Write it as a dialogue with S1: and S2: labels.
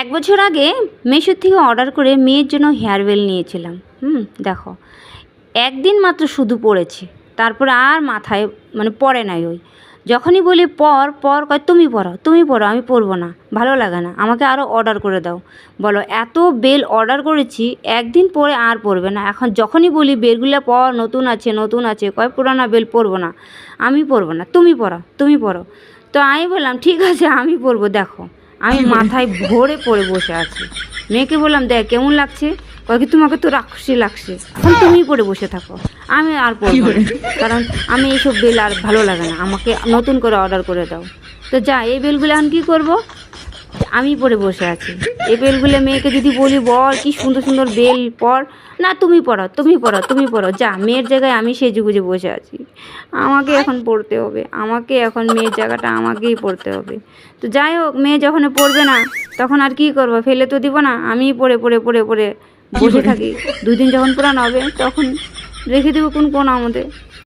S1: এক বছর আগে মিশো থেকে অর্ডার করে মেয়ের জন্য হেয়ার বেল নিয়েছিলাম। দেখো, একদিন মাত্র শুধু পড়েছে, তারপরে আর মাথায় মানে পড়ে নাই। ওই যখনই বলি পর পর কয় তুমি পরো, আমি পরবো না, ভালো লাগে না, আমাকে আরও অর্ডার করে দাও। বলো, এত বেল অর্ডার করেছি, একদিন পরে আর পরবে না। এখন যখনই বলি বেলগুলো পর, নতুন আছে, কয় পুরানা বেল পরবো না, আমি পরবো না, তুমি পরো। তো আমি বললাম ঠিক আছে আমি পরবো। দেখো, আমি মাথায় ভরে পরে বসে আছি। মেয়েকে বললাম দেখ কেমন লাগছে, কয় কি তোমাকে তো রাক্ষসী লাগছে, এখন তুমি পরে বসে থাকো, আমি আর পরবো না, কারণ আমি এইসব বেল আর ভালো লাগে না, আমাকে নতুন করে অর্ডার করে দাও। তো যা, এই বেলগুলো এখন কী করবো, আমি পরে বসে আছি। এই বেলগুলো মেয়েকে যদি বলি বল কি সুন্দর সুন্দর বেল পর, না তুমি পরো, যা, মেয়ের জায়গায় আমি সেজে গুজে বসে আছি। আমাকে এখন পড়তে হবে, মেয়ের জায়গাটা আমাকেই পড়তে হবে। তো যাই হোক, মেয়ে যখন পড়বে না তখন আর কি করবো, ফেলে তো দিব না, আমিই পড়ে বসে থাকি। 2 দিন যখন পুরানো হবে তখন রেখে দেবো কোন আমাদের।